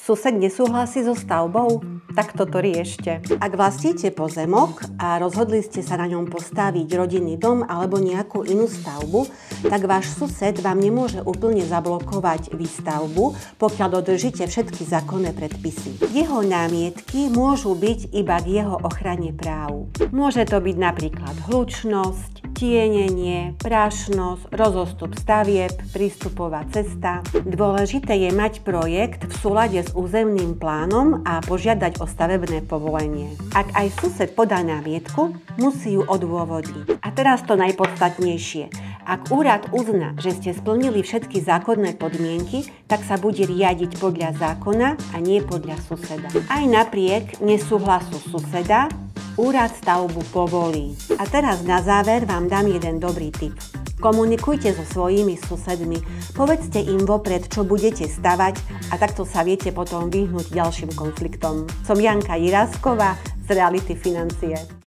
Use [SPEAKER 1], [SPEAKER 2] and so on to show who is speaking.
[SPEAKER 1] Sused nesúhlasí so stavbou? Tak toto riešte. Ak vlastníte pozemok a rozhodli ste sa na ňom postaviť rodinný dom alebo nejakú inú stavbu, tak váš sused vám nemôže úplne zablokovať výstavbu, pokiaľ dodržíte všetky zákonné predpisy. Jeho námietky môžu byť iba k jeho ochrane práv. Môže to byť napríklad hlučnosť, tienenie, prašnosť, rozostup stavieb, prístupová cesta. Dôležité je mať projekt v súlade s územným plánom a požiadať o stavebné povolenie. Ak aj sused podá námietku, musí ju odôvodniť. A teraz to najpodstatnejšie. Ak úrad uzná, že ste splnili všetky zákonné podmienky, tak sa bude riadiť podľa zákona a nie podľa suseda. Aj napriek nesúhlasu suseda, úrad stavbu povolí. A teraz na záver vám dám jeden dobrý tip. Komunikujte so svojimi susedmi, povedzte im vopred, čo budete stavať a takto sa viete potom vyhnúť ďalším konfliktom. Som Janka Jirásková z Reality Financie.